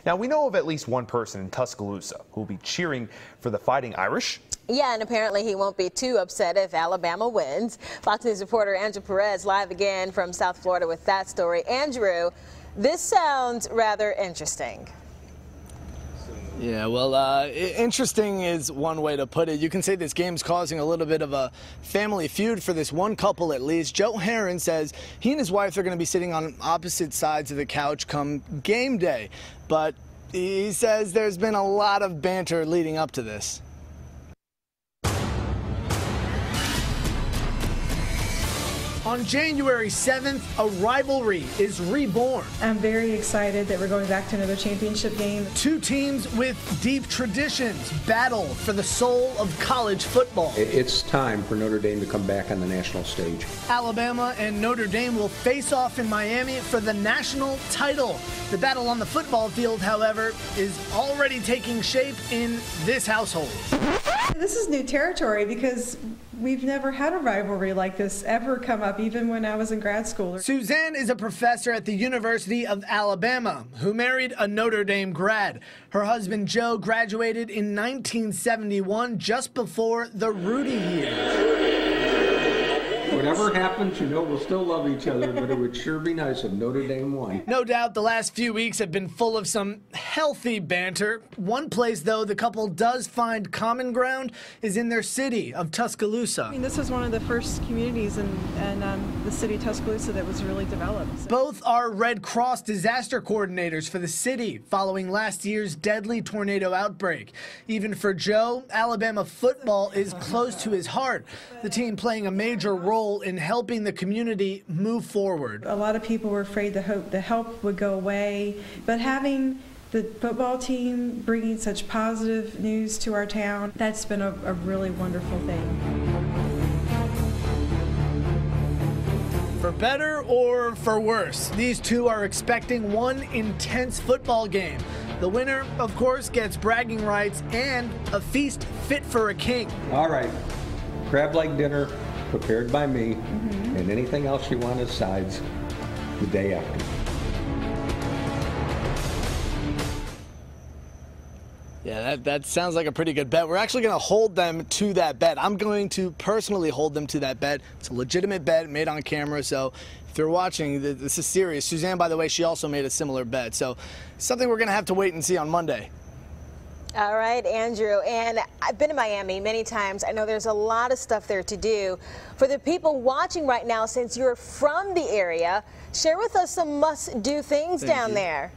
Now, we know of at least one person in Tuscaloosa who will be cheering for the Fighting Irish. Yeah, and apparently he won't be too upset if Alabama wins. Fox News reporter Andrew Perez live again from South Florida with that story. Andrew, this sounds rather interesting. Yeah, well, interesting is one way to put it. You can say this game's causing a little bit of a family feud for this one couple at least. Joe Herron says he and his wife are going to be sitting on opposite sides of the couch come game day. But he says there's been a lot of banter leading up to this. On January 7th, a rivalry is reborn. I'm very excited that we're going back to another championship game. Two teams with deep traditions battle for the soul of college football. It's time for Notre Dame to come back on the national stage. Alabama and Notre Dame will face off in Miami for the national title. The battle on the football field, however, is already taking shape in this household. This is new territory because we've never had a rivalry like this ever come up, even when I was in grad school. Suzanne is a professor at the University of Alabama who married a Notre Dame grad. Her husband Joe graduated in 1971, just before the Rudy years. Whatever happens, you know we'll still love each other, but it would sure be nice if Notre Dame won. No doubt the last few weeks have been full of some healthy banter. One place, though, the couple does find common ground is in their city of Tuscaloosa. I mean, this was one of the first communities in the city of Tuscaloosa that was really developed. So. Both are Red Cross disaster coordinators for the city following last year's deadly tornado outbreak. Even for Joe, Alabama football is close to his heart, the team playing a major role in helping the community move forward. A lot of people were afraid the help would go away, but having the football team bringing such positive news to our town, that's been a really wonderful thing. For better or for worse, these two are expecting one intense football game. The winner, of course, gets bragging rights and a feast fit for a king. All right, crab-like dinner prepared by me, and anything else you want as sides the day after. Yeah, that sounds like a pretty good bet. We're actually going to hold them to that bet. I'm going to personally hold them to that bet. It's a legitimate bet made on camera, so if you're watching, this is serious. Suzanne, by the way, she also made a similar bet, so it's something we're going to have to wait and see on Monday. All right, Andrew, and I've been to Miami many times. I know there's a lot of stuff there to do. For the people watching right now, since you're from the area, share with us some must-do things down there.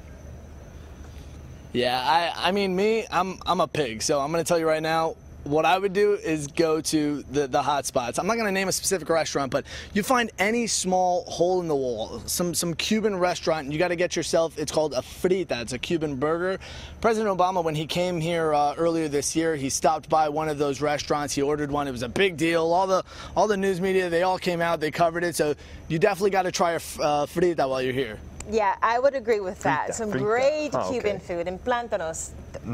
Yeah, I mean, I'm a pig, so I'm going to tell you right now, what I would do is go to the hot spots. I'm not going to name a specific restaurant, but you find any small hole in the wall, some Cuban restaurant, and you got to get yourself, it's called a frita. It's a Cuban burger. President Obama, when he came here earlier this year, he stopped by one of those restaurants. He ordered one. It was a big deal. All the news media, they all came out. They covered it. So you definitely got to try a frita while you're here. Yeah, I would agree with that. Some great Oh, Cuban okay. food and plantanos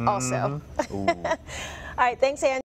also. All right, thanks, Andrew.